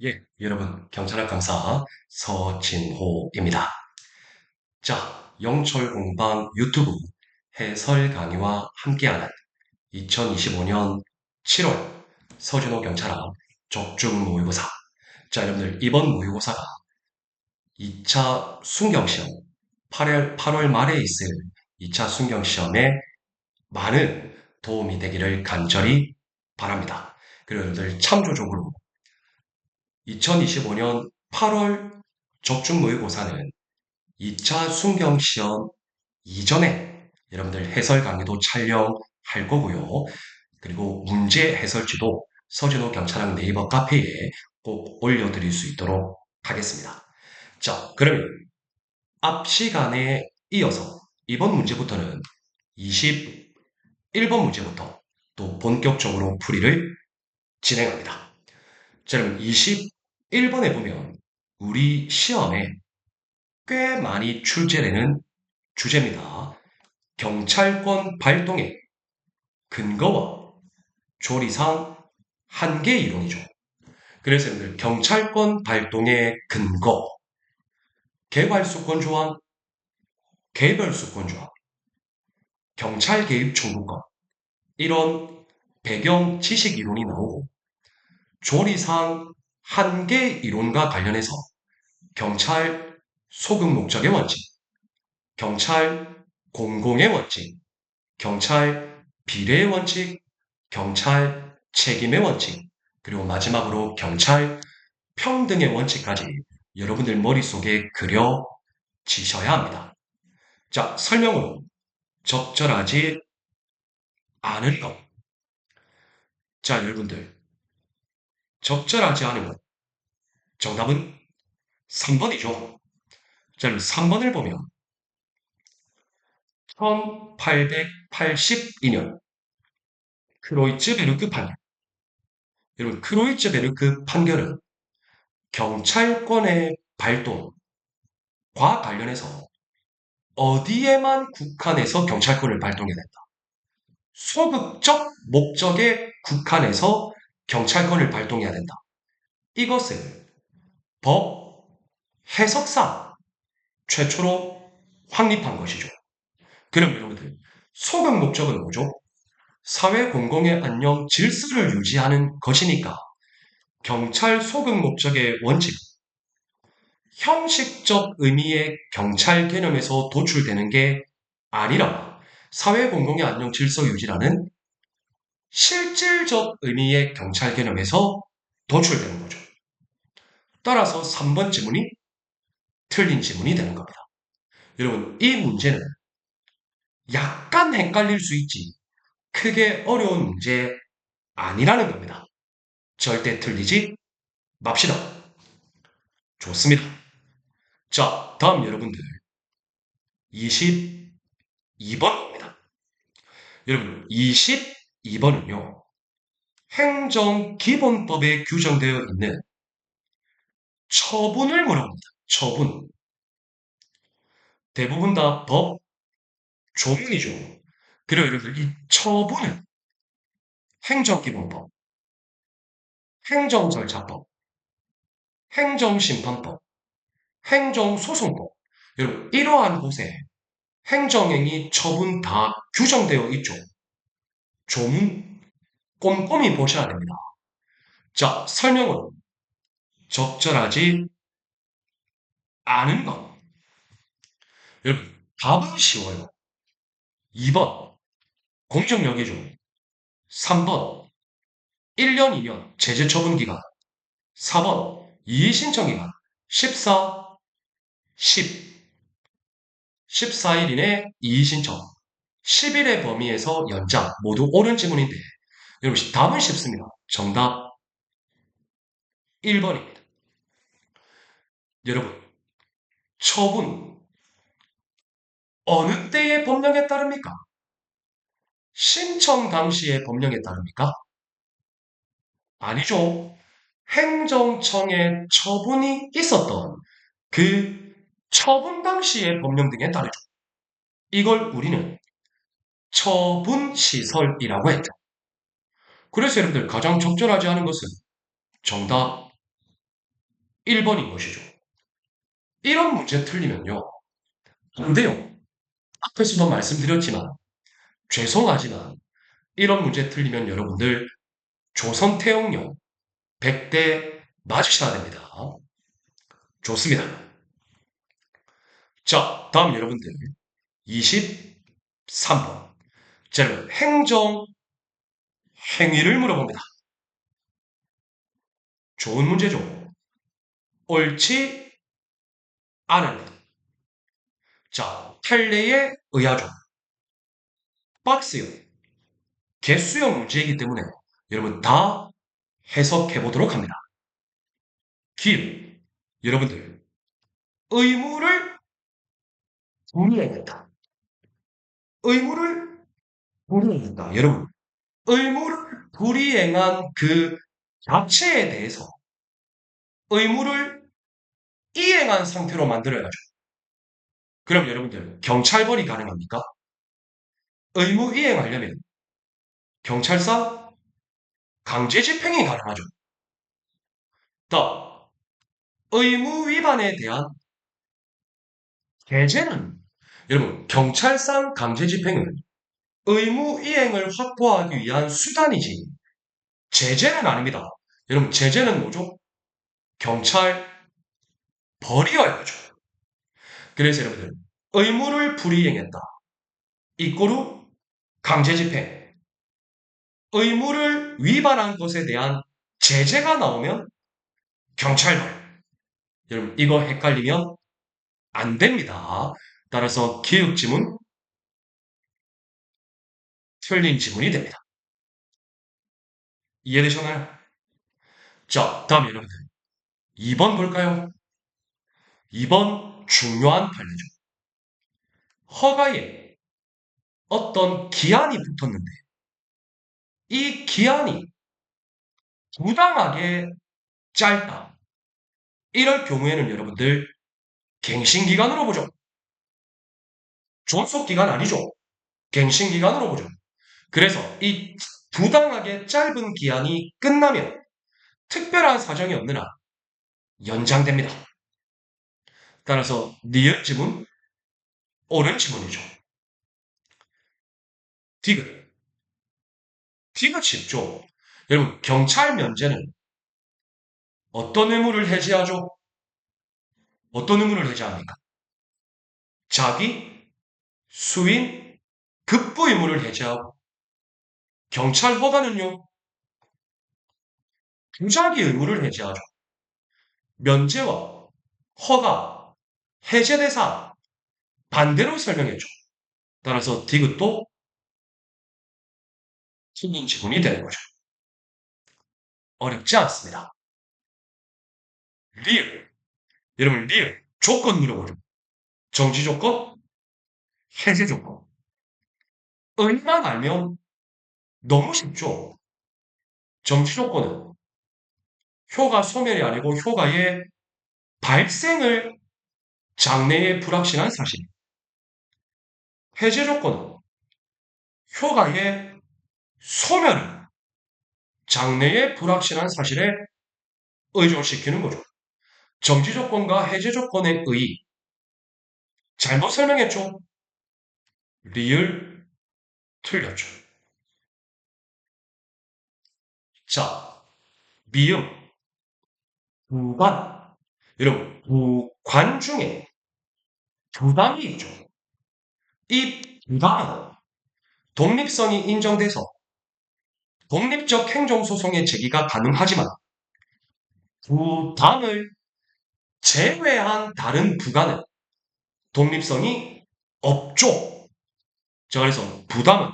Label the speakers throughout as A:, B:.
A: 예, 여러분, 경찰학 강사 서진호입니다. 자, 영철 공방 유튜브 해설 강의와 함께하는 2025년 7월 서진호 경찰학 적중 모의고사. 자, 여러분들, 이번 모의고사가 2차 순경시험, 8월 말에 있을 2차 순경시험에 많은 도움이 되기를 간절히 바랍니다. 그리고 여러분들 참조적으로 2025년 8월 적중 모의고사는 2차 순경 시험 이전에 여러분들 해설 강의도 촬영할 거고요. 그리고 문제 해설지도 서진호 경찰학 네이버 카페에 꼭 올려드릴 수 있도록 하겠습니다. 자, 그러면 앞 시간에 이어서 이번 문제부터는 21번 문제부터 또 본격적으로 풀이를 진행합니다. 자, 그럼 21번에 보면 우리 시험에 꽤 많이 출제되는 주제입니다. 경찰권 발동의 근거와 조리상 한계 이론이죠. 그래서 여러분들 경찰권 발동의 근거, 개괄수권 조항, 개별수권 조항, 경찰 개입 청구권 이런 배경 지식 이론이 나오고 조리상 한계 이론과 관련해서 경찰 소급 목적의 원칙, 경찰 공공의 원칙, 경찰 비례의 원칙, 경찰 책임의 원칙, 그리고 마지막으로 경찰 평등의 원칙까지 여러분들 머릿속에 그려지셔야 합니다. 자, 설명으로 적절하지 않은 것. 자, 여러분들, 적절하지 않은 것. 정답은 3번이죠. 자, 3번을 보면 1882년 크로이츠베르크 판결. 여러분, 크로이츠베르크 판결은 경찰권의 발동과 관련해서 어디에만 국한해서 경찰권을 발동해야 된다. 소극적 목적에 국한해서 경찰권을 발동해야 된다. 이것을 법 해석상 최초로 확립한 것이죠. 그럼 여러분들, 소극 목적은 뭐죠? 사회 공공의 안녕 질서를 유지하는 것이니까 경찰 소극 목적의 원칙, 형식적 의미의 경찰 개념에서 도출되는 게 아니라 사회 공공의 안녕 질서 유지라는 실질적 의미의 경찰 개념에서 도출되는 거죠. 따라서 3번 지문이 틀린 지문이 되는 겁니다. 여러분, 이 문제는 약간 헷갈릴 수 있지 크게 어려운 문제 아니라는 겁니다. 절대 틀리지 맙시다. 좋습니다. 자, 다음 여러분들 22번입니다. 여러분, 22번은요. 행정기본법에 규정되어 있는 처분을 물어봅니다. 처분. 대부분 다 법, 조문이죠. 그리고 여러분들 이 처분은 행정기본법, 행정절차법, 행정심판법, 행정소송법. 여러분, 이러한 곳에 행정행위, 처분 다 규정되어 있죠. 조문 꼼꼼히 보셔야 됩니다. 자, 설명은 적절하지 않은 것. 여러분, 답은 쉬워요. 2번, 공정력이죠. 3번, 1년, 2년, 제재처분기간. 4번, 이의신청기간. 14, 10. 14일 이내 이의신청. 10일의 범위에서 연장. 모두 옳은 지문인데, 여러분, 답은 쉽습니다. 정답 1번입니다. 여러분, 처분. 어느 때의 법령에 따릅니까? 신청 당시의 법령에 따릅니까? 아니죠. 행정청에 처분이 있었던 그 처분 당시의 법령 등에 따르죠. 이걸 우리는 처분시설이라고 했죠. 그래서 여러분들 가장 적절하지 않은 것은 정답 1번인 것이죠. 이런 문제 틀리면요. 안 돼요. 앞에서도 말씀드렸지만 죄송하지만 이런 문제 틀리면 여러분들 조선태형령 100대 맞으셔야 됩니다. 좋습니다. 자, 다음 여러분들 23번. 자, 여러분 행정 행위를 물어봅니다. 좋은 문제죠. 옳지 않은 것. 자, 판례에 의하죠. 박스형, 개수형 문제이기 때문에 여러분 다 해석해 보도록 합니다. 길, 여러분들 의무를 불이행했다. 의무를 불이행했다. 여러분, 의무를 불이행한 그 자체에 대해서 의무를 이행한 상태로 만들어야죠. 그럼 여러분들 경찰벌이 가능합니까? 의무 이행하려면 경찰상 강제 집행이 가능하죠. 또 의무 위반에 대한 제재는 여러분 경찰상 강제 집행은 의무 이행을 확보하기 위한 수단이지 제재는 아닙니다. 여러분 제재는 뭐죠? 경찰 벌이어야죠. 그래서 여러분들 의무를 불이행했다. 이꼬르 강제 집행. 의무를 위반한 것에 대한 제재가 나오면 경찰벌. 여러분 이거 헷갈리면 안 됩니다. 따라서 기역 지문 틀린 지문이 됩니다. 이해되셨나요? 자, 다음 여러분들 2번 볼까요? 2번 중요한 판례죠. 허가에 어떤 기한이 붙었는데 이 기한이 부당하게 짧다. 이럴 경우에는 여러분들 갱신기간으로 보죠. 존속기간 아니죠. 갱신기간으로 보죠. 그래서 이 부당하게 짧은 기한이 끝나면 특별한 사정이 없는 한 연장됩니다. 따라서 니은 지문, 옳은 지문이죠. 디귿. 디귿 쉽죠. 여러분 경찰 면제는 어떤 의무를 해지하죠? 어떤 의무를 해지합니까? 자기, 수인, 급부 의무를 해지하고 경찰 허가는요? 부작위 의무를 해지하죠. 면제와 허가, 해제 대상 반대로 설명했죠. 따라서 디귿도 틀린 지문이 되는 거죠. 어렵지 않습니다. 리을. 여러분 리을 조건 물어보죠. 정지 조건, 해제 조건. 의만 알면 너무 쉽죠. 정지 조건은 효가 소멸이 아니고 효가의 발생을 장래에 불확실한 사실. 해제 조건은 효가의 소멸을 장래에 불확실한 사실에 의존시키는 거죠. 정지 조건과 해제 조건의 의. 잘못 설명했죠? 리을 틀렸죠. 자, 미음, 부관. 여러분, 부관 중에 부당이 있죠. 이 부당은 독립성이 인정돼서 독립적 행정소송의 제기가 가능하지만 부당을 제외한 다른 부관은 독립성이 없죠. 자, 그래서 부당은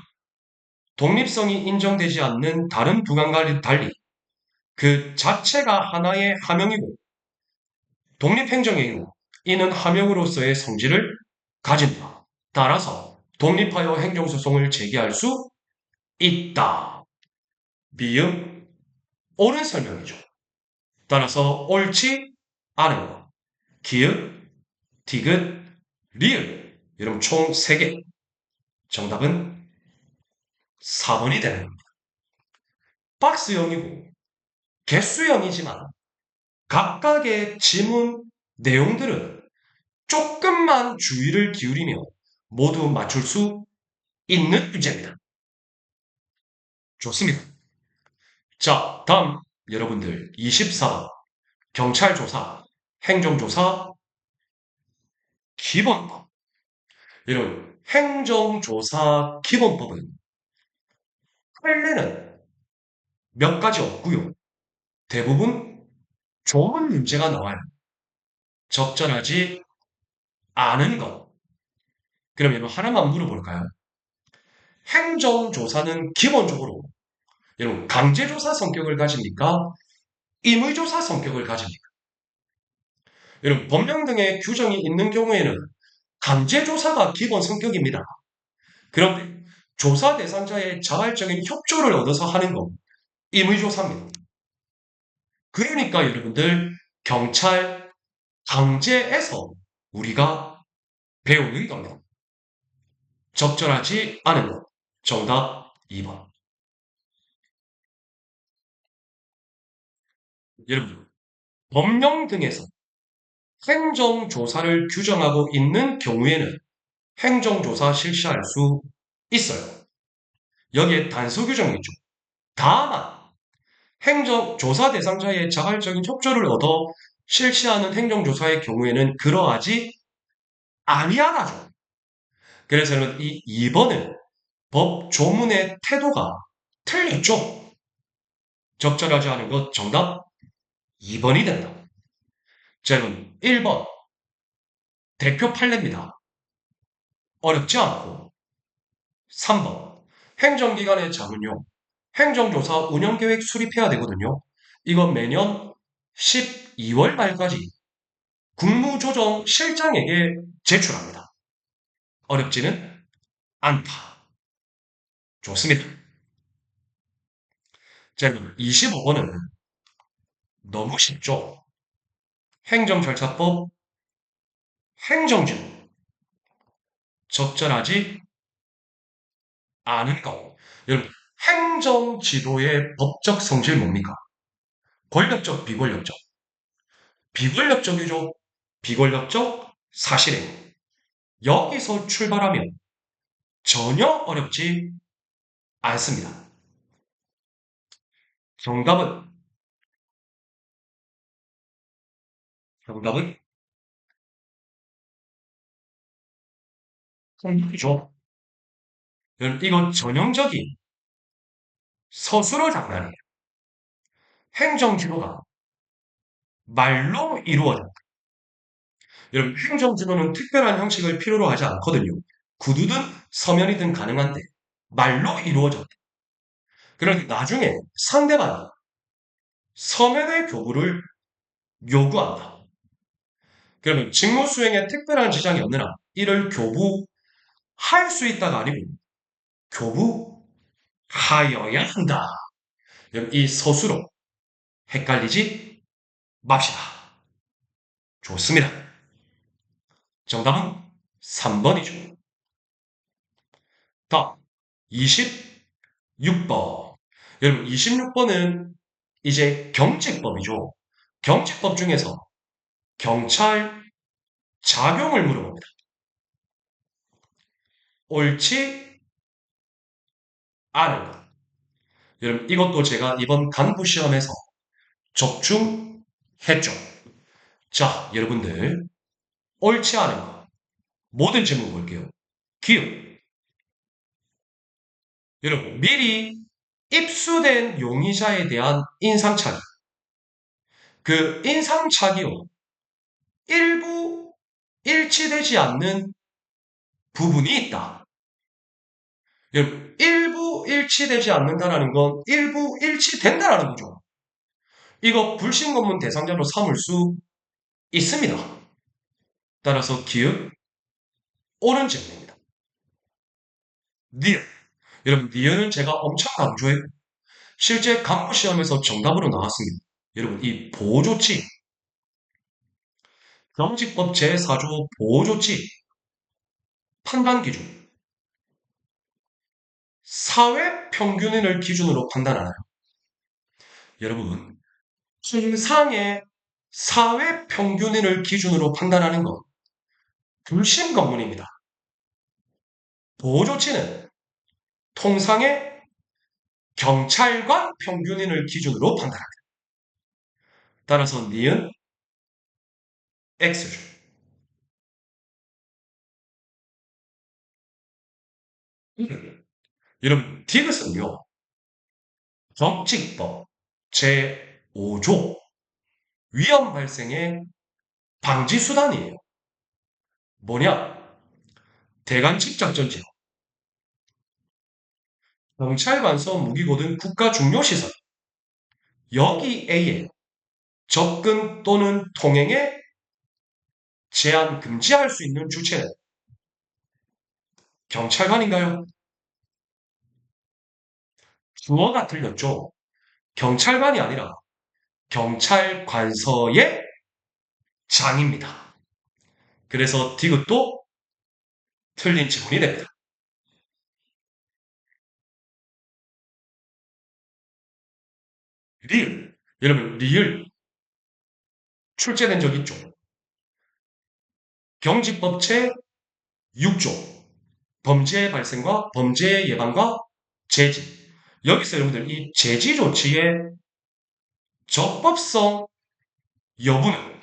A: 독립성이 인정되지 않는 다른 부관과 달리 그 자체가 하나의 하명이고 독립행정의 이는 하명으로서의 성질을 가진다. 따라서 독립하여 행정소송을 제기할 수 있다. 미음 옳은 설명이죠. 따라서 옳지 않은 것. 기읍, 디귿, 리을. 여러분 총 3개. 정답은 4번이 되는 겁니다. 박스형이고 개수형이지만 각각의 지문 내용들은 조금만 주의를 기울이면 모두 맞출 수 있는 문제입니다. 좋습니다. 자, 다음 여러분들 24번 경찰조사, 행정조사, 기본법. 이런 행정조사 기본법은 판례는 몇 가지 없고요. 대부분 좋은 문제가 나와요. 적절하지 않은 것. 그럼 여러분 하나만 물어볼까요? 행정조사는 기본적으로 여러분 강제조사 성격을 가집니까? 임의조사 성격을 가집니까? 여러분 법령 등의 규정이 있는 경우에는 강제조사가 기본 성격입니다. 그런데 조사 대상자의 자발적인 협조를 얻어서 하는 건 임의조사입니다. 그러니까 여러분들 경찰 강제에서 우리가 배우는 겁니다. 적절하지 않은 것. 정답 2번. 여러분, 법령 등에서 행정조사를 규정하고 있는 경우에는 행정조사 실시할 수 있어요. 여기에 단서 규정이 있죠. 다만 행정조사 대상자의 자발적인 협조를 얻어 실시하는 행정조사의 경우에는 그러하지 아니하죠. 그래서 이 2번은 법 조문의 태도가 틀렸죠. 적절하지 않은 것 정답 2번이 된다. 자, 여러분 1번 대표 판례입니다. 어렵지 않고 3번 행정기관의 자문료 행정조사 운영계획 수립해야 되거든요. 이건 매년 12월 말까지 국무조정실장에게 제출합니다. 어렵지는 않다. 좋습니다. 자, 여러분 25번은 너무 쉽죠. 행정절차법 행정지도 적절하지 않은 것. 여러분 행정지도의 법적 성질 뭡니까? 권력적, 비권력적. 비권력적이죠. 비권력적 사실행. 여기서 출발하면 전혀 어렵지 않습니다. 정답은 정답은 성격이죠. 여러분 이건 전형적인 서술어 장난이에요. 행정지도가 말로 이루어져. 여러분 행정지도는 특별한 형식을 필요로 하지 않거든요. 구두든 서면이든 가능한데 말로 이루어졌다. 그런데 나중에 상대방이 서면의 교부를 요구한다. 그러면 직무 수행에 특별한 지장이 없느냐? 이를 교부할 수 있다가 아니고 교부하여야 한다. 이 서술어 헷갈리지 맙시다. 좋습니다. 정답은 3번이죠. 다음 26번. 여러분 26번은 이제 경직법이죠. 경직법 중에서 경찰 작용을 물어봅니다. 옳지 않은 것. 여러분 이것도 제가 이번 간부 시험에서 적중했죠. 자, 여러분들 옳지 않은 것. 모든 질문 볼게요. 기억. 여러분 미리 입수된 용의자에 대한 인상착의. 그 인상착의로 일부 일치되지 않는 부분이 있다. 여러분 일부 일치되지 않는다라는 건 일부 일치된다라는 거죠. 이거 불신검문 대상자로 삼을 수 있습니다. 따라서 기억 옳은 질문입니다. 니은. 여러분 니은은 제가 엄청 강조해요. 실제 간부 시험에서 정답으로 나왔습니다. 여러분 이 보호조치 경직법 제4조 보호조치 판단 기준 사회 평균인을 기준으로 판단하나요? 여러분 통상의 사회 평균인을 기준으로 판단하는 것, 불신 검문입니다. 보호 조치는 통상의 경찰관 평균인을 기준으로 판단합니다. 따라서 니은 X죠. 여러분, 디귿은요, 정직법 제5조 위험 발생의 방지 수단이에요. 뭐냐? 대관측 작전지역, 경찰관서 무기고등 국가 중요시설, 여기에 접근 또는 통행에 제한 금지할 수 있는 주체는 경찰관인가요? 주어가 틀렸죠. 경찰관이 아니라 경찰관서의 장입니다. 그래서 디귿도 틀린 지문이 됩니다. 리을. 여러분, 리을 출제된 적 있죠? 경직법 제6조 범죄 발생과 범죄 예방과 제지. 여기서 여러분들 이 제지 조치의 적법성 여부는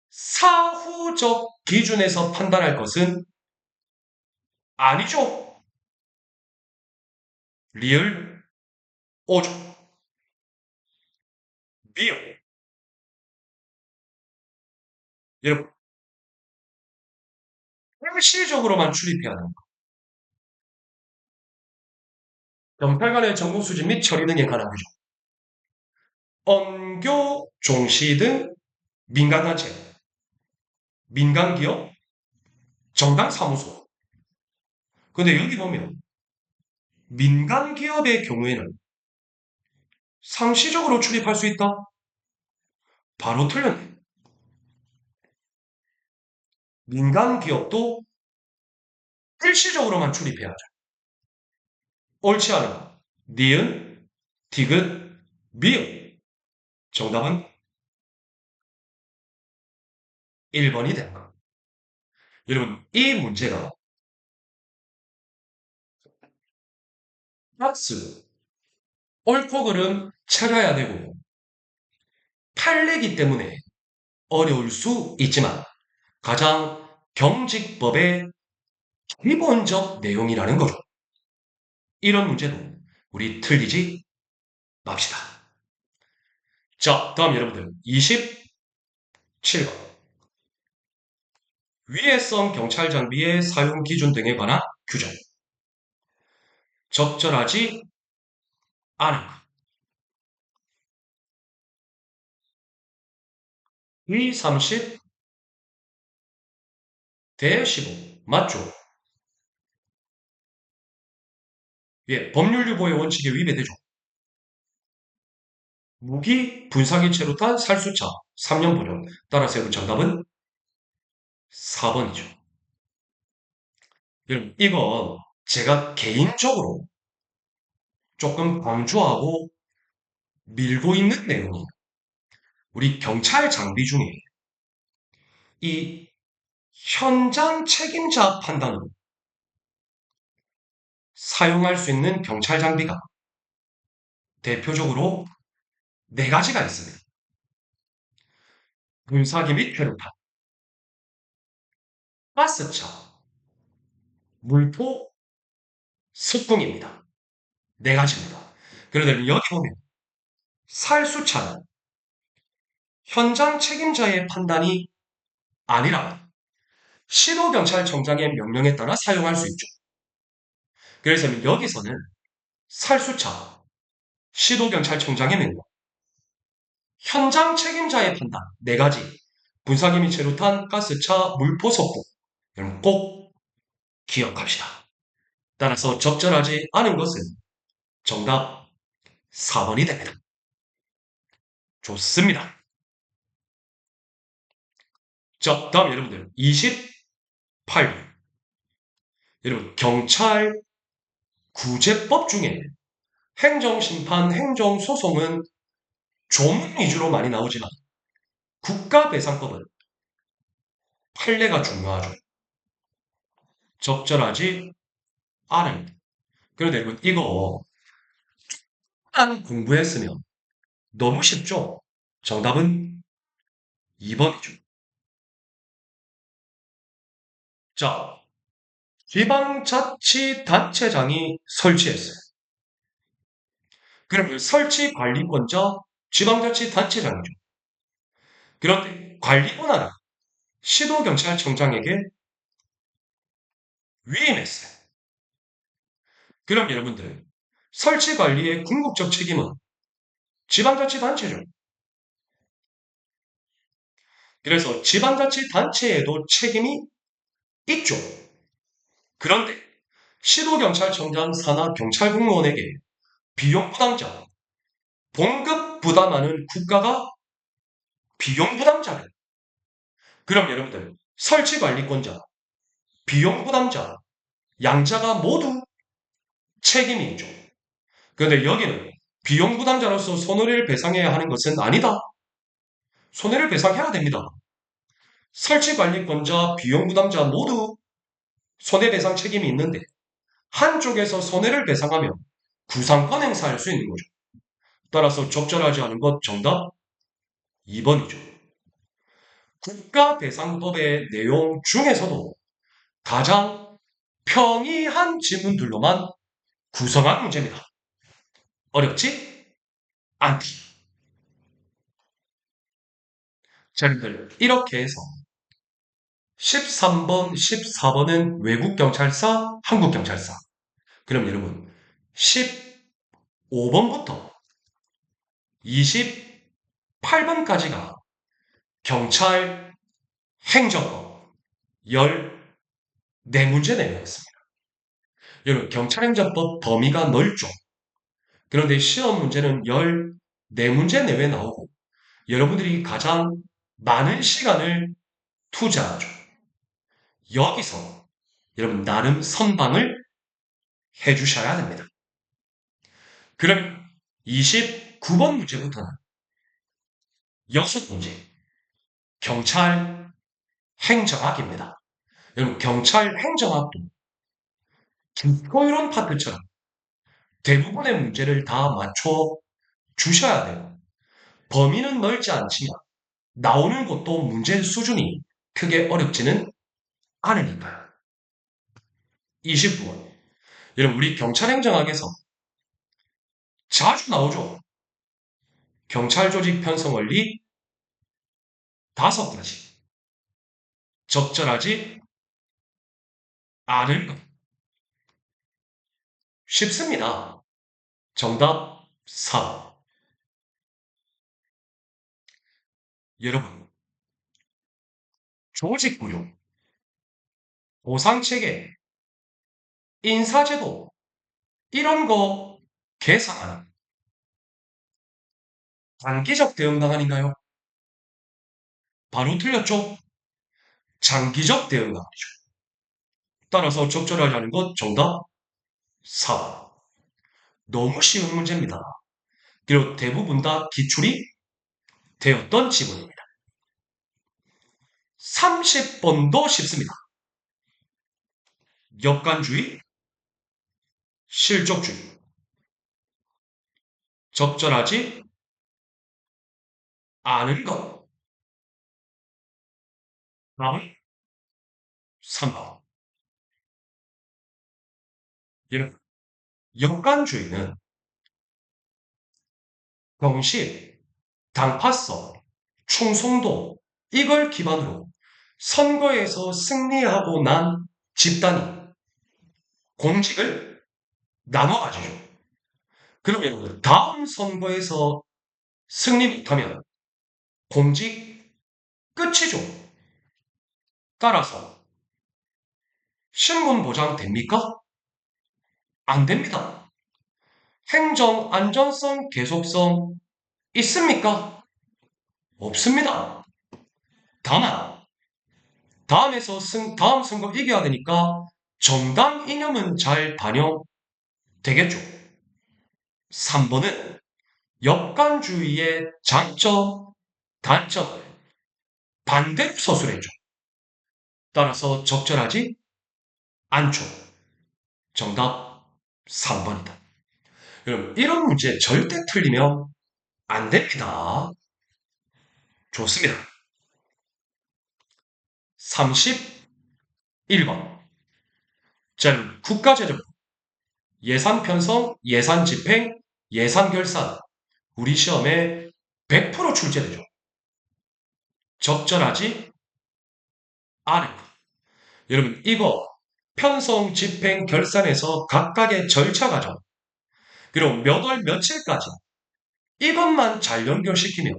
A: 사후적 기준에서 판단할 것은 아니죠. 리을 5조. 미을. 여러분, 일시적으로만 출입해야 합니다. 경찰관의 정보 수집 및 처리 등에 관한 규정. 언교, 종시 등 민간단체, 민간기업, 정당사무소. 근데 여기 보면 민간기업의 경우에는 상시적으로 출입할 수 있다? 바로 틀렸네. 민간기업도 일시적으로만 출입해야 하죠. 옳지 않은 니은, 디귿, 미음. 정답은 1번이 됩니다. 여러분, 이 문제가 박스, 옳고 그름 찾아야 되고 판례이기 때문에 어려울 수 있지만 가장 경직법의 기본적 내용이라는 거죠. 이런 문제도 우리 틀리지 맙시다. 자, 다음 여러분들 27번. 위해성 경찰 장비의 사용 기준 등에 관한 규정. 적절하지 않은 것. 위 30, 대 15. 맞죠? 예, 법률 유보의 원칙에 위배되죠. 무기, 분사기체로 탄 살수차, 3년 벌용. 따라서 여러분 정답은 4번이죠. 여러분, 이건 제가 개인적으로 조금 강조하고 밀고 있는 내용이에요. 우리 경찰 장비 중에 이 현장 책임자 판단으로 사용할 수 있는 경찰 장비가 대표적으로 네 가지가 있습니다. 분사기 및 회로탄, 가스차, 물포, 습궁입니다. 네 가지입니다. 그런데 여기 보면 살수차는 현장 책임자의 판단이 아니라 시도경찰청장의 명령에 따라 사용할 수 있죠. 그래서 여기서는 살수차, 시도경찰청장의 명령, 현장 책임자의 판단, 네 가지, 분사기 및 체류탄, 가스차, 물포, 석궁. 여러분 꼭 기억합시다. 따라서 적절하지 않은 것은 정답 4번이 됩니다. 좋습니다. 자, 다음 여러분들 28번. 여러분 경찰 구제법 중에 행정심판, 행정소송은 조문 위주로 많이 나오지만 국가배상법은 판례가 중요하죠. 적절하지 않은. 그런데 여러분 이거 안 공부했으면 너무 쉽죠? 정답은 2번이죠. 자, 지방자치단체장이 설치했어요. 그러면 설치관리권자 지방자치단체장이죠. 그런데 관리 권한은 시도경찰청장에게 위임했어요. 그럼 여러분들 설치관리의 궁극적 책임은 지방자치단체죠. 그래서 지방자치단체에도 책임이 있죠. 그런데 시도경찰청장 산하 경찰공무원에게 비용 부담자, 봉급 부담하는 국가가 비용 부담자를. 그럼 여러분들 설치관리권자, 비용 부담자, 양자가 모두 책임이 있죠. 그런데 여기는 비용 부담자로서 손해를 배상해야 하는 것은 아니다. 손해를 배상해야 됩니다. 설치관리권자, 비용 부담자 모두 손해배상 책임이 있는데 한쪽에서 손해를 배상하면 구상권 행사할 수 있는 거죠. 따라서 적절하지 않은 것 정답 2번이죠. 국가배상법의 내용 중에서도 가장 평이한 지문들로만 구성한 문제입니다. 어렵지 않다. 자, 여러분들 이렇게 해서 13번, 14번은 외국경찰사, 한국경찰사. 그럼 여러분 15번부터 28번까지가 경찰 행정법 14문제 내용이었습니다. 여러분 경찰행정법 범위가 넓죠. 그런데 시험 문제는 14문제 내외 나오고 여러분들이 가장 많은 시간을 투자하죠. 여기서 여러분 나름 선방을 해주셔야 됩니다. 그럼 29번 문제부터는 6문제 경찰 행정학입니다. 여러분 경찰 행정학도 기초이론 파트처럼 대부분의 문제를 다 맞춰 주셔야 돼요. 범위는 넓지 않지만 나오는 것도 문제 수준이 크게 어렵지는 않으니까요. 29번. 여러분 우리 경찰행정학에서 자주 나오죠. 경찰 조직 편성 원리 5가지. 적절하지 않은 것. 쉽습니다. 정답 4. 여러분 조직구조, 보상체계, 인사제도 이런 거 계산하는 단기적 대응 방안인가요? 바로 틀렸죠? 장기적 대응 방안이죠. 따라서 적절하지 않은 것 정답 4. 너무 쉬운 문제입니다. 그리고 대부분 다 기출이 되었던 지문입니다. 30번도 쉽습니다. 역관주의, 실족주의, 적절하지 않은 것. 다음은 3번. 역관주의는 경실, 당파성, 충성도 이걸 기반으로 선거에서 승리하고 난 집단이 공직을 나눠 가지죠. 그러면 다음 선거에서 승리 못하면 공직 끝이죠. 따라서 신분 보장 됩니까? 안 됩니다. 행정 안전성 계속성 있습니까? 없습니다. 다만 다음 선거 이겨야 되니까 정당 이념은 잘 반영되겠죠. 3번은 역관주의의 장점, 단점을 반대로 서술해줘. 따라서 적절하지 않죠. 정답 3번이다. 여러분, 이런 문제 절대 틀리면 안 됩니다. 좋습니다. 31번. 자, 국가재정부, 예산 편성, 예산 집행, 예산 결산. 우리 시험에 100% 출제되죠. 적절하지 않을까. 여러분, 이거 편성, 집행, 결산에서 각각의 절차 과정, 그리고 몇 월 며칠까지 이것만 잘 연결시키면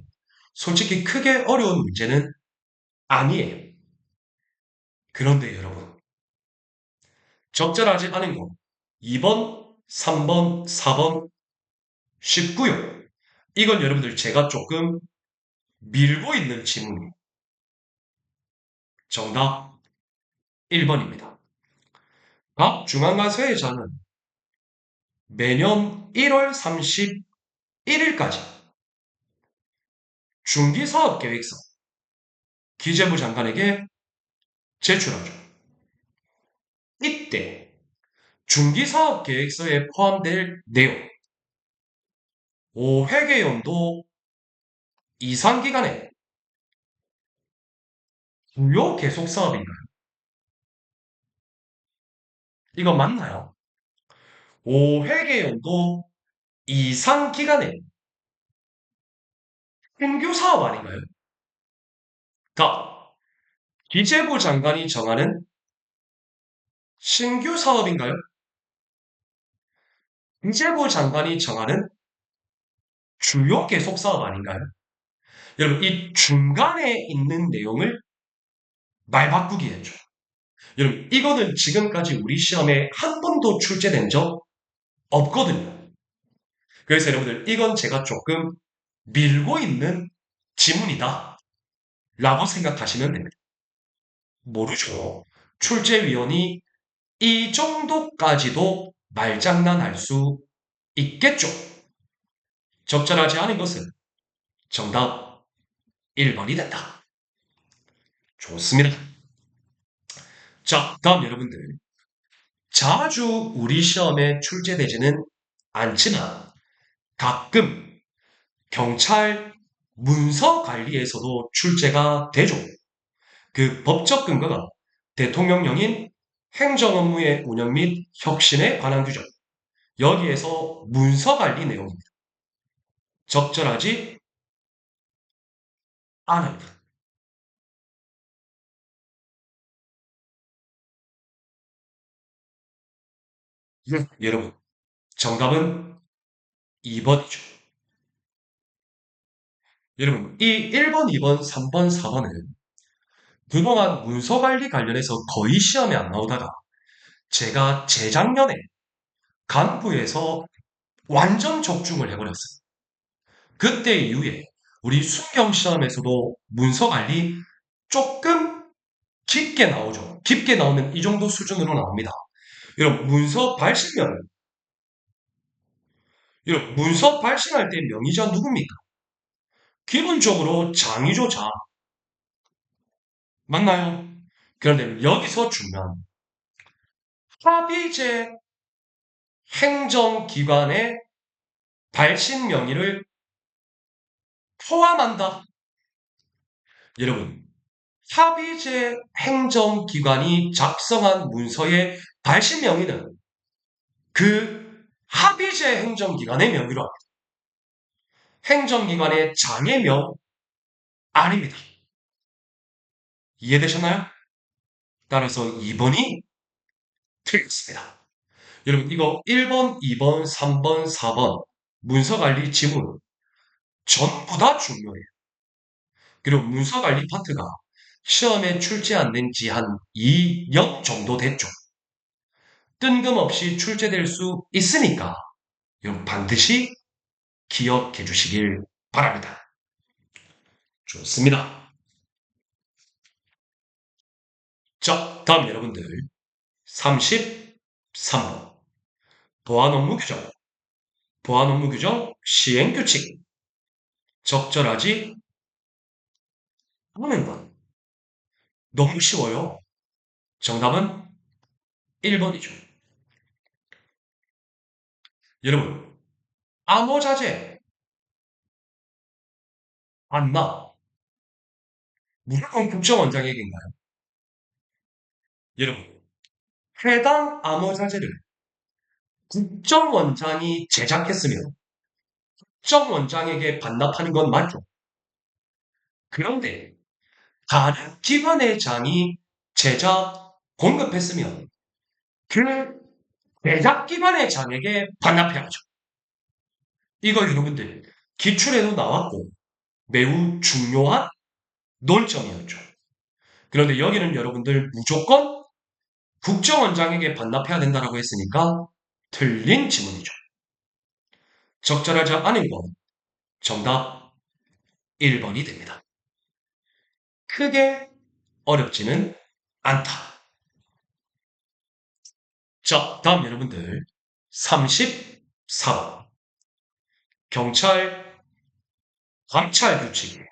A: 솔직히 크게 어려운 문제는 아니에요. 그런데 여러분, 적절하지 않은 거 2번, 3번, 4번 쉽고요. 이건 여러분들 제가 조금 밀고 있는 질문이에요. 정답 1번입니다. 각 중앙과세회장은 매년 1월 31일까지 중기사업계획서 기재부 장관에게 제출하죠. 이때 중기사업계획서에 포함될 내용, 5회계연도 이상 기간에 주요 계속 사업인가요? 이거 맞나요? 5회계연도 이상 기간에 신규 사업 아닌가요? 다 기재부 장관이 정하는 신규 사업인가요? 기재부 장관이 정하는 주요 계속 사업 아닌가요? 여러분, 이 중간에 있는 내용을 말 바꾸기 했죠. 여러분, 이거는 지금까지 우리 시험에 한 번도 출제된 적 없거든요. 그래서 여러분들, 이건 제가 조금 밀고 있는 지문이다. 라고 생각하시면 됩니다. 모르죠. 출제위원이 이 정도까지도 말장난할 수 있겠죠. 적절하지 않은 것은 정답 1번이 된다. 좋습니다. 자, 다음 여러분들. 자주 우리 시험에 출제되지는 않지만 가끔 경찰 문서 관리에서도 출제가 되죠. 그 법적 근거가 대통령령인 행정업무의 운영 및 혁신에 관한 규정. 여기에서 문서 관리 내용입니다. 적절하지 않습니다. 네. 여러분, 정답은 2번이죠. 여러분, 이 1번, 2번, 3번, 4번은 그동안 문서 관리 관련해서 거의 시험에 안 나오다가 제가 재작년에 간부에서 완전 적중을 해버렸어요. 그때 이후에 우리 수경 시험에서도 문서 관리 조금 깊게 나오죠. 깊게 나오면 이 정도 수준으로 나옵니다. 여러분, 문서 발신할 때 명의자 누굽니까? 기본적으로 장이죠, 장. 맞나요? 그런데 여기서 중요한 합의제 행정기관의 발신 명의를 포함한다. 여러분, 합의제 행정기관이 작성한 문서의 발신 명의는 그 합의제 행정기관의 명의로 합니다. 행정기관의 장애명 아닙니다. 이해되셨나요? 따라서 2번이 틀렸습니다. 여러분, 이거 1번, 2번, 3번, 4번 문서관리 지문 전부 다 중요해요. 그리고 문서관리 파트가 시험에 출제 안 된 지 한 2년 정도 됐죠. 뜬금없이 출제될 수 있으니까 여러분 반드시 기억해 주시길 바랍니다. 좋습니다. 자, 다음 여러분들 33번 보안 업무 규정 보안 업무 규정 시행 규칙 적절하지 않은 것. 너무 쉬워요. 정답은 1번이죠. 여러분, 암호자재 안나 무조건 국정원장에게인가요? 여러분, 해당 암호자재를 국정원장이 제작했으면 국정원장에게 반납하는 건 맞죠. 그런데 다른 기관의 장이 제작, 공급했으면 그 제작기관의 장에게 반납해야죠. 이거 여러분들 기출에도 나왔고 매우 중요한 논점이었죠. 그런데 여기는 여러분들 무조건 국정원장에게 반납해야 된다고 했으니까 틀린 지문이죠. 적절하지 않은 건 정답 1번이 됩니다. 크게 어렵지는 않다. 자, 다음 여러분들 34번 경찰 감찰 규칙이에요.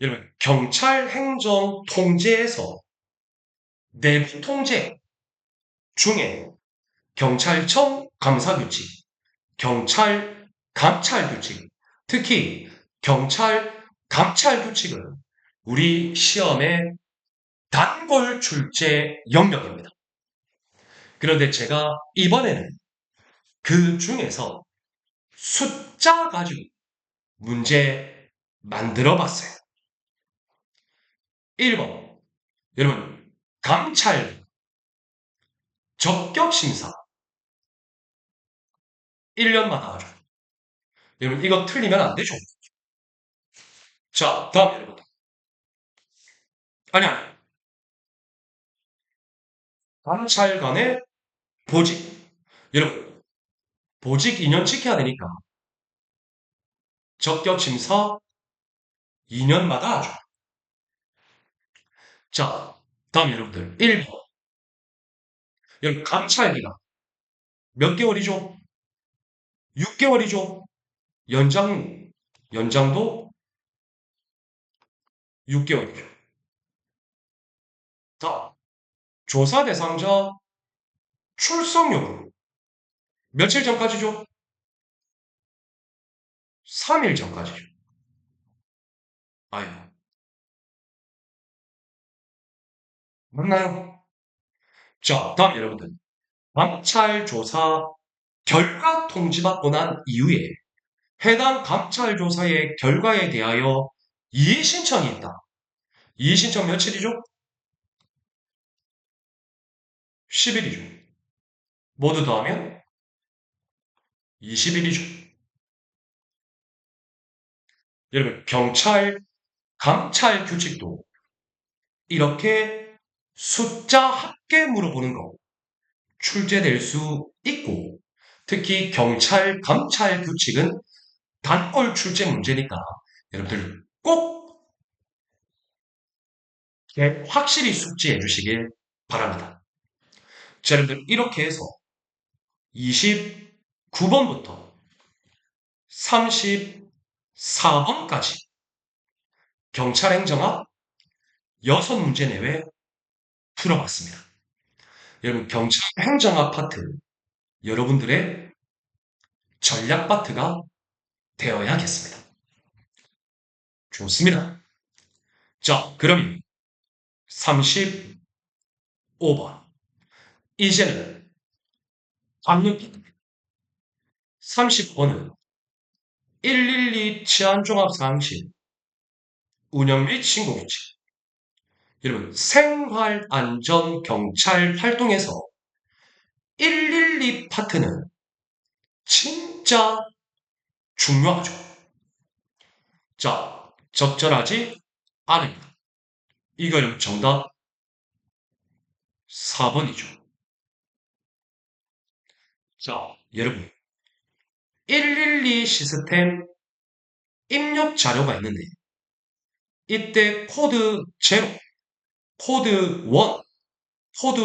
A: 여러분 경찰 행정 통제에서 내부 통제 중에 경찰청 감사 규칙, 경찰 감찰 규칙, 특히 경찰 감찰 규칙은 우리 시험의 단골 출제 영역입니다. 그런데 제가 이번에는 그 중에서 숫자 가지고 문제 만들어 봤어요. 1번. 여러분, 감찰, 적격심사 1년마다 하죠. 여러분, 이거 틀리면 안 되죠. 자, 다음 여러분. 아니. 감찰관의 보직. 여러분, 보직 2년 지켜야 되니까 적격심사 2년마다 하죠. 자, 다음 여러분들. 1번. 여러분, 감찰기간 몇 개월이죠? 6개월이죠? 연장도 6개월이죠. 다음, 조사 대상자 출석 여부. 며칠 전까지죠? 3일 전까지죠. 아유, 맞나요? 자, 다음 여러분들. 감찰 조사 결과 통지받고 난 이후에 해당 감찰 조사의 결과에 대하여 이의 신청이 있다. 이의 신청 며칠이죠? 10일이죠. 모두 더하면 20일이죠. 여러분, 경찰 감찰 규칙도 이렇게 숫자 합계 물어보는 거 출제될 수 있고, 특히 경찰 감찰 규칙은 단골 출제 문제니까 여러분들 꼭 확실히 숙지해 주시길 바랍니다. 자, 여러분들 이렇게 해서 29번부터 34번까지 경찰행정학 6문제 내외 풀어봤습니다. 여러분 경찰행정학 파트 여러분들의 전략 파트가 되어야겠습니다. 좋습니다. 자, 그럼 35번. 이제는 압력 30번은 112 치안종합사항실 운영 및 신고규칙. 여러분, 생활안전경찰 활동에서 112 파트는 진짜 중요하죠. 자, 적절하지 않습니다. 이거는 정답 4번이죠. 자, 여러분. 112 시스템 입력 자료가 있는데 이때 코드 0, 코드 1, 코드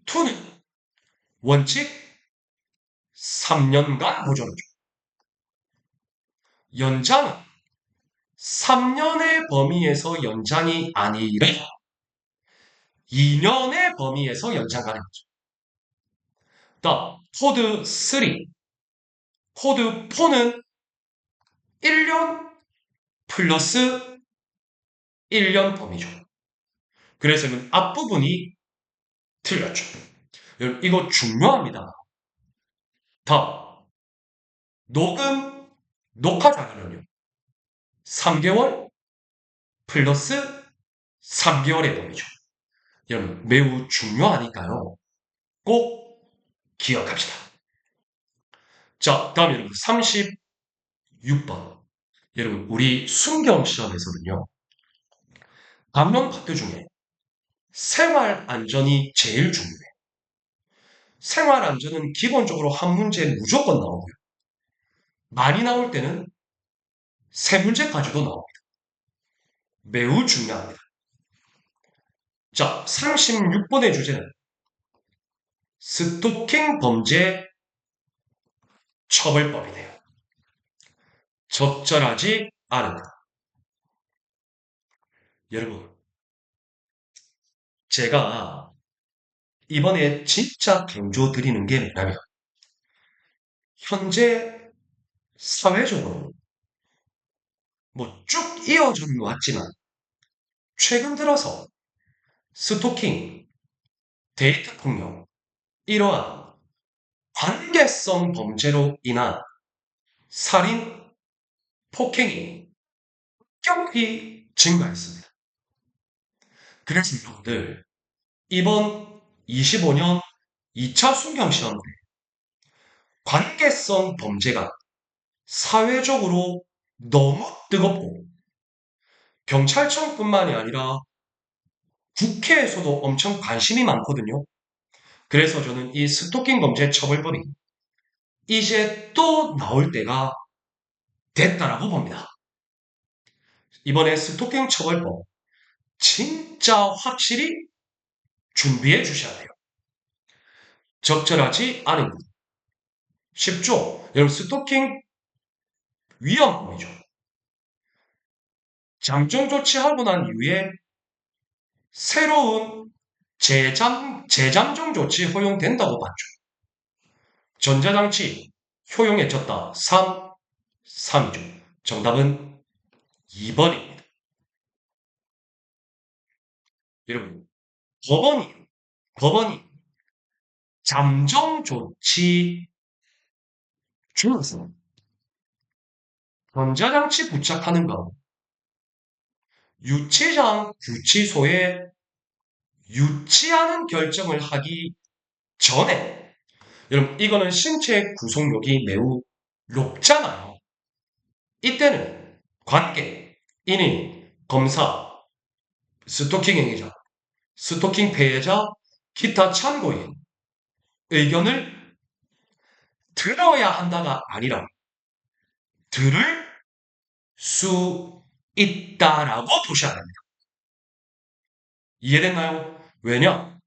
A: 2는 원칙 3년간 보존하죠. 연장은 3년의 범위에서 연장이 아니라 2년의 범위에서 연장 가능하죠. 다음, 코드 3. 코드 4는 1년 플러스 1년 범위죠. 그래서 앞부분이 틀렸죠. 여러분, 이거 중요합니다. 다음, 녹화 자료는요. 3개월 플러스 3개월의 범위죠. 여러분, 매우 중요하니까요. 꼭 기억합시다. 자, 다음 여러분, 36번. 여러분, 우리 순경 시험에서는요. 감론 파트 중에 생활 안전이 제일 중요해요. 생활 안전은 기본적으로 한 문제 무조건 나오고요. 많이 나올 때는 세 문제까지도 나옵니다. 매우 중요합니다. 자, 36번의 주제는 스토킹 범죄 처벌법이네요. 적절하지 않은다. 여러분, 제가 이번에 진짜 강조드리는 게 뭐냐면 현재 사회적으로 뭐 쭉 이어져 왔지만 최근 들어서 스토킹, 데이트 폭력, 이러한 관계성 범죄로 인한 살인, 폭행이 급격히 증가했습니다. 그래서 여러분들 이번 25년 2차 순경시험 때 관계성 범죄가 사회적으로 너무 뜨겁고 경찰청뿐만이 아니라 국회에서도 엄청 관심이 많거든요. 그래서 저는 이 스토킹 범죄 처벌법이 이제 또 나올 때가 됐다라고 봅니다. 이번에 스토킹 처벌법 진짜 확실히 준비해 주셔야 돼요. 적절하지 않은 것. 쉽죠? 여러분 스토킹 위험범이죠. 장정 조치하고 난 이후에 새로운 재장정 조치 허용된다고 봤죠. 전자장치 효용해쳤다. 3, 3이죠. 정답은 2번입니다. 여러분, 법원이 잠정 조치 중에서 전자장치 부착하는 것, 유치장 구치소에 유치하는 결정을 하기 전에, 여러분, 이거는 신체 구속력이 매우 높잖아요. 이때는 관계, 인인, 검사, 스토킹 행위자, 스토킹 피해자, 기타 참고인 의견을 들어야 한다가 아니라 들을 수 있다라고 보셔야 됩니다. 이해됐나요? 왜냐?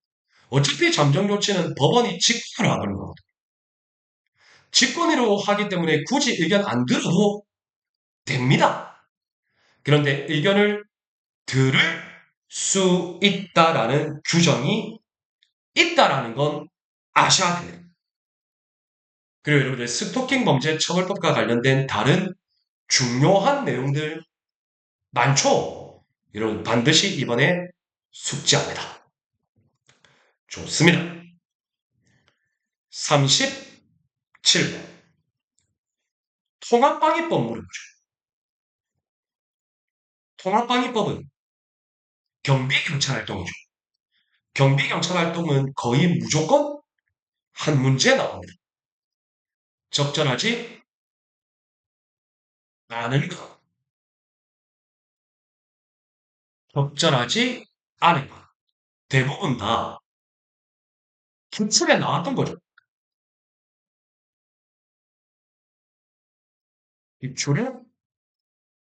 A: 어차피 잠정 조치는 법원이 직권으로 하는 거거든요. 직권으로 하기 때문에 굳이 의견 안 들어도 됩니다. 그런데 의견을 들을 수 있다라는 규정이 있다라는 건 아셔야 됩니다. 그리고 여러분들 스토킹 범죄 처벌법과 관련된 다른 중요한 내용들 많죠? 여러분 반드시 이번에 숙지합니다. 좋습니다. 37번. 통합방위법 물어보죠. 통합방위법은 경비경찰활동이죠. 경비경찰활동은 거의 무조건 한 문제 나옵니다. 적절하지 않은 것. 적절하지 않은 것. 대부분 다 기출에 나왔던 거죠. 기출에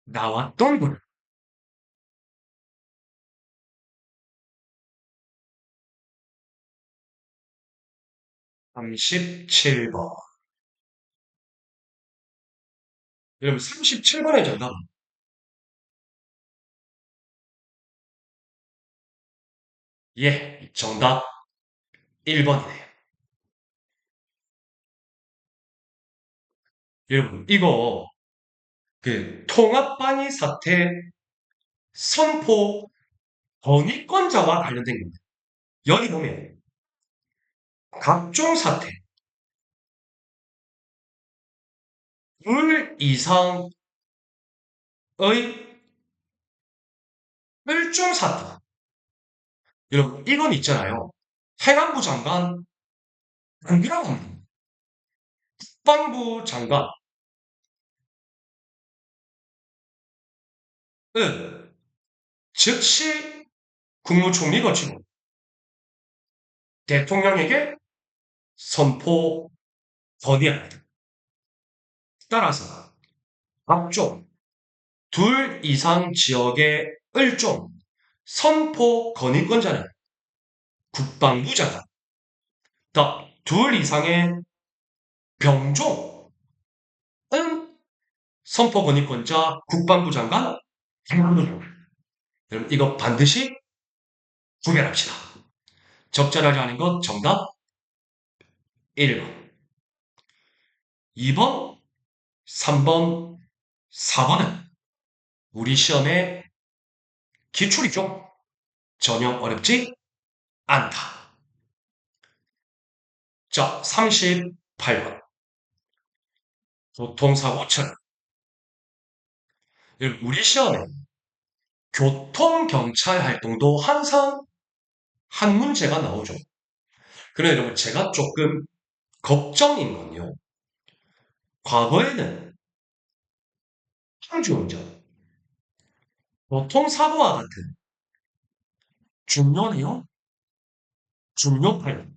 A: 나왔던 거죠. 37번. 여러분 37번의 정답은 예, 정답 1번이네요. 여러분 이거 그 통합방위 사태 선포 건의권자와 관련된 겁니다. 여기 보면 각종 사태, 둘 이상의 멸종 사태. 여러분 이건 있잖아요. 해관부 장관 아니라고 합니다. 국방부 장관은 즉시 국무총리 거치고 대통령에게 선포 건의합니다. 따라서 각종 둘 이상 지역의 을종 선포 건의권자는 국방부 장관, 둘 이상의 병종은 선포 건의권자 국방부 장관, 여러분 이거 반드시 구별합시다. 적절하지 않은 것 정답 1번, 2번, 3번, 4번은 우리 시험의 기출이죠. 전혀 어렵지 않다. 자, 38번. 교통사고처럼. 우리 시험에 교통경찰 활동도 항상 한 문제가 나오죠. 그래, 여러분, 제가 조금 걱정인 건요. 과거에는 항주운전, 교통사고와 같은 중요 내용, 중요 발령,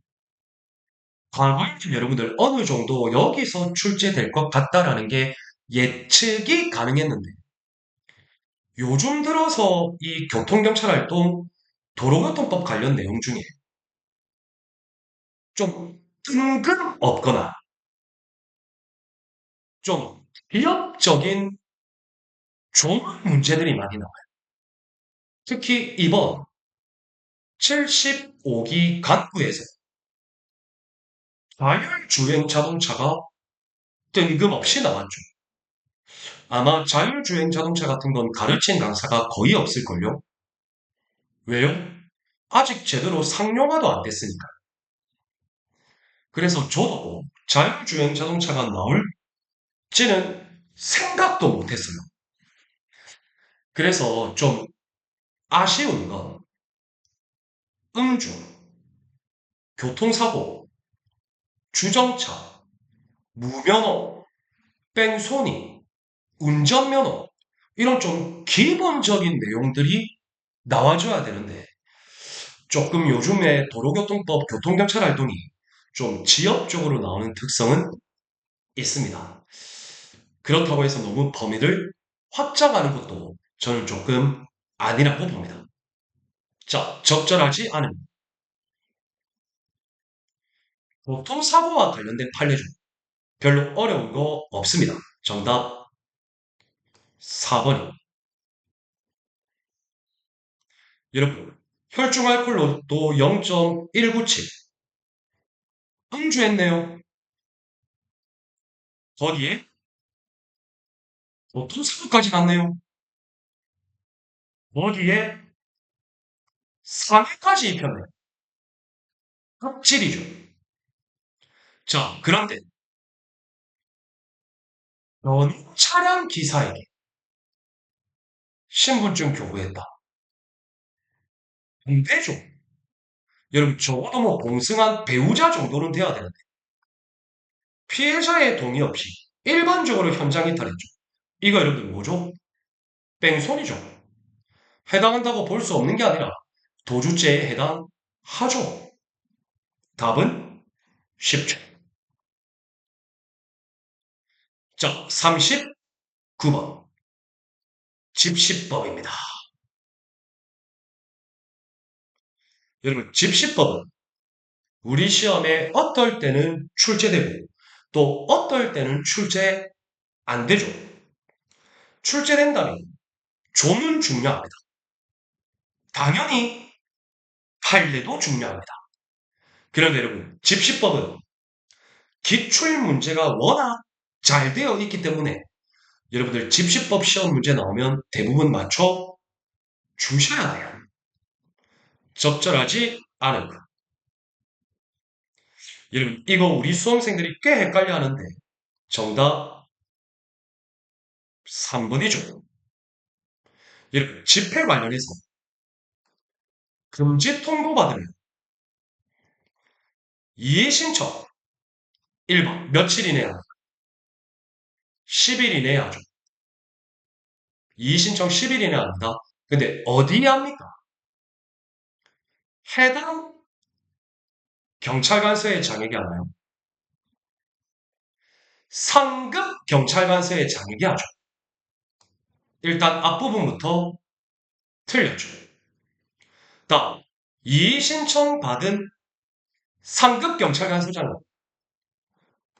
A: 과거에는 여러분들 어느 정도 여기서 출제될 것 같다라는 게 예측이 가능했는데, 요즘 들어서 이 교통경찰 활동, 도로교통법 관련 내용 중에 좀 뜬금없거나 좀 비협적인 좋은 문제들이 많이 나와요. 특히 이번 75기 간부에서 자율주행 자동차가 뜬금없이 나왔죠. 아마 자율주행 자동차 같은 건 가르친 강사가 거의 없을걸요? 왜요? 아직 제대로 상용화도 안 됐으니까. 그래서 저도 자율주행 자동차가 나올지는 생각도 못했어요. 그래서 좀 아쉬운 건 음주, 교통사고, 주정차, 무면허, 뺑소니, 운전면허 이런 좀 기본적인 내용들이 나와줘야 되는데 조금 요즘에 도로교통법 교통경찰 활동이 좀 지역적으로 나오는 특성은 있습니다. 그렇다고 해서 너무 범위를 확장하는 것도 저는 조금 아니라고 봅니다. 자, 적절하지 않은 교통사고와 관련된 판례 중 별로 어려운 거 없습니다. 정답 4번입니다. 여러분, 혈중 알코올도 0.197. 음주했네요. 거기에 교통사고까지 났네요. 거기에 상해까지 입혔네요. 흑질이죠. 자, 그런데 연 차량 기사에게 신분증 교부했다. 안 되죠. 여러분, 적어도 뭐 봉승한 배우자 정도는 돼야 되는데 피해자의 동의 없이 일반적으로 현장 이탈했죠. 이거 여러분들 뭐죠? 뺑소니죠. 해당한다고 볼 수 없는 게 아니라 도주죄에 해당하죠. 답은 쉽죠. 자, 39번. 집시법입니다. 여러분, 집시법은 우리 시험에 어떨 때는 출제되고 또 어떨 때는 출제 안 되죠. 출제된다면 조는 중요합니다. 당연히 판례도 중요합니다. 그런데 여러분, 집시법은 기출 문제가 워낙 잘 되어 있기 때문에 여러분들 집시법 시험 문제 나오면 대부분 맞춰 주셔야 돼요. 적절하지 않은 것. 여러분, 이거 우리 수험생들이 꽤 헷갈려 하는데 정답 3번이죠. 여러분, 집회 관련해서 금지 통보받으면 이의 신청 1번 며칠 이내에 합니다. 10일 이내에 하죠. 이의 신청 10일 이내에 합니다. 근데 어디에 합니까? 해당 경찰관서에 장에게 하나요? 상급 경찰관서에 장에게 하죠. 일단 앞부분부터 틀렸죠. 다음, 이의 신청 받은 상급 경찰관서장은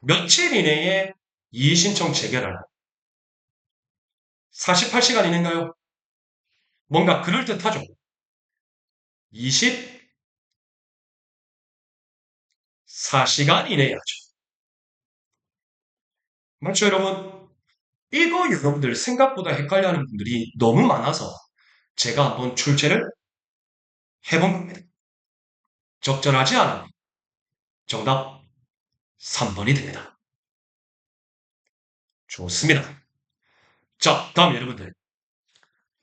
A: 며칠 이내에 이의 신청 재결하라. 48시간 이내인가요? 뭔가 그럴듯하죠. 24시간 이내에 하죠. 맞죠, 여러분? 이거 여러분들 생각보다 헷갈려하는 분들이 너무 많아서 제가 한번 출제를 해본 겁니다. 적절하지 않아. 정답 3번이 됩니다. 좋습니다. 자, 다음 여러분들.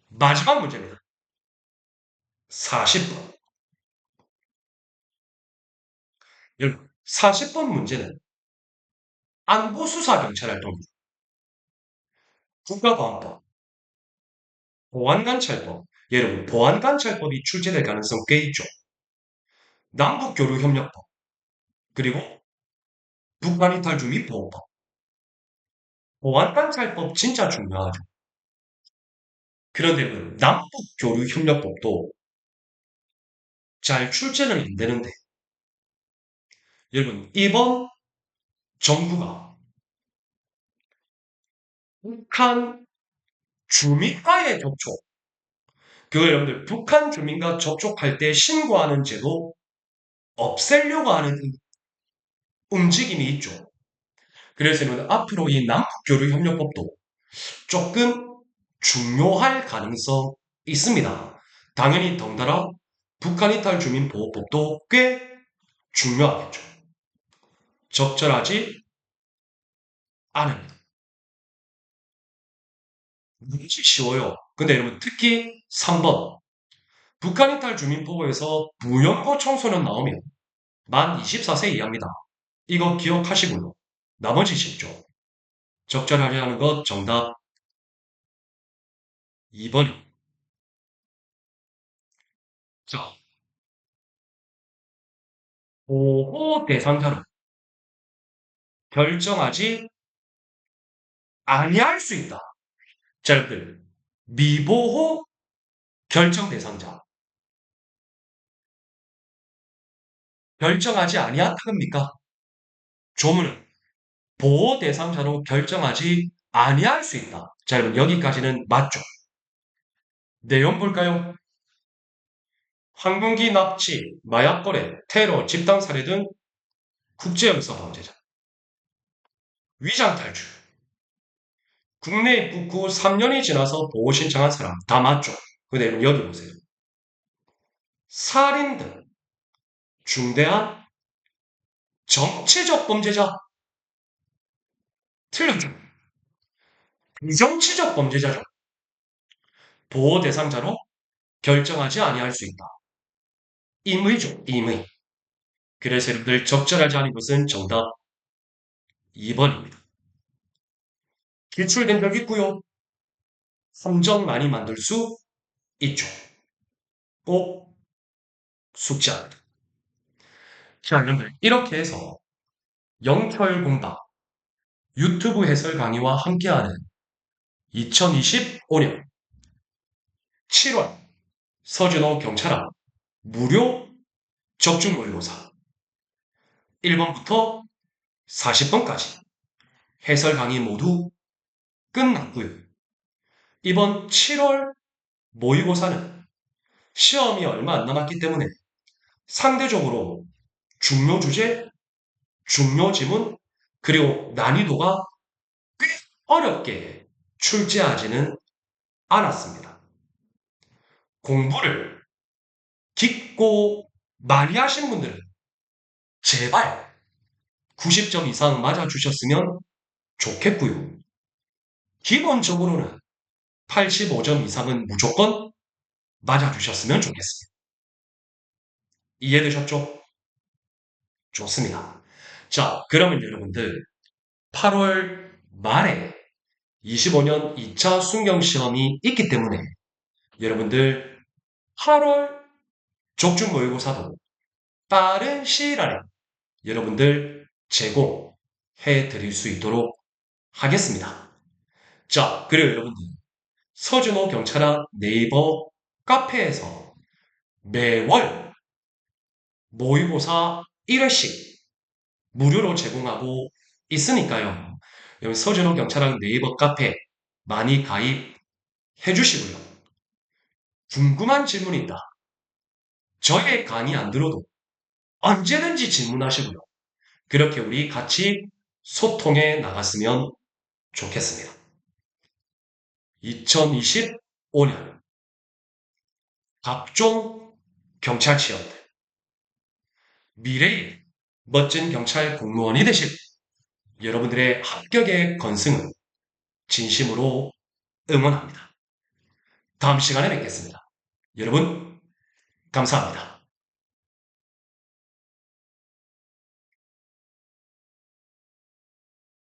A: 마지막 문제입니다. 40번. 여러분, 40번 문제는 안보수사경찰활동입니다. 국가보안법, 보안관찰법. 여러분, 보안관찰법이 출제될 가능성 꽤 있죠. 남북교류협력법, 그리고 북한이탈 및 보호법. 보안관찰법 진짜 중요하죠. 그런데 그 남북교류협력법도 잘 출제는 안 되는데, 여러분, 이번 정부가 북한 주민과의 접촉, 그거 여러분들 북한 주민과 접촉할 때 신고하는 제도 없애려고 하는 움직임이 있죠. 그래서 여러분 앞으로 이 남북교류협력법도 조금 중요할 가능성 있습니다. 당연히 덩달아 북한 이탈 주민 보호법도 꽤 중요하겠죠. 적절하지 않습니다. 문제 쉬워요. 근데 여러분 특히 3번 북한 이탈 주민 보호에서 무연고 청소년 나오면 만 24세 이하입니다. 이거 기억하시고요. 나머지 쉽죠. 적절하지 않은 것 정답 2번. 자, 보호 대상자로 결정하지 아니할 수 있다. 자, 여러분들 미보호 결정 대상자 결정하지 아니한다입니까? 조문은 보호 대상자로 결정하지 아니할 수 있다. 자, 여러분 여기까지는 맞죠? 내용 볼까요? 항공기 납치, 마약 거래, 테러, 집단 살해 등 국제형사 범죄자, 위장 탈출, 국내 입국 후 3년이 지나서 보호 신청한 사람 다 맞죠? 그 내용 여기 보세요. 살인 등 중대한 정치적 범죄자 틀렸죠? 비정치적 범죄자죠. 보호 대상자로 결정하지 아니할 수 있다. 임의죠, 임의. 그래서 여러분들 적절하지 않은 것은 정답 2번입니다. 기출된 적 있고요. 3점 많이 만들 수 있죠. 꼭 숙지합니다. 자, 여러분들 이렇게 해서 영철공답 유튜브 해설 강의와 함께하는 2025년 7월 서준호 경찰학 무료 적중 모의고사 1번부터 40번까지 해설 강의 모두 끝났고요. 이번 7월 모의고사는 시험이 얼마 안 남았기 때문에 상대적으로 중요 주제, 중요 지문, 그리고 난이도가 꽤 어렵게 출제하지는 않았습니다. 공부를 깊고 많이 하신 분들은 제발 90점 이상 맞아주셨으면 좋겠고요. 기본적으로는 85점 이상은 무조건 맞아주셨으면 좋겠습니다. 이해되셨죠? 좋습니다. 자, 그러면 여러분들 8월 말에 25년 2차 순경시험이 있기 때문에 여러분들 8월 적중 모의고사도 빠른 시일 안에 여러분들 제공해 드릴 수 있도록 하겠습니다. 자, 그리고 여러분들 서준호 경찰학 네이버 카페에서 매월 모의고사 1회씩 무료로 제공하고 있으니까요. 여기 서준호 경찰학 네이버 카페 많이 가입해 주시고요. 궁금한 질문이 있다. 저의 강의 안 들어도 언제든지 질문하시고요. 그렇게 우리 같이 소통해 나갔으면 좋겠습니다. 2025년 각종 경찰 시험들 미래의 멋진 경찰 공무원이 되실 여러분들의 합격의 건승을 진심으로 응원합니다. 다음 시간에 뵙겠습니다. 여러분, 감사합니다.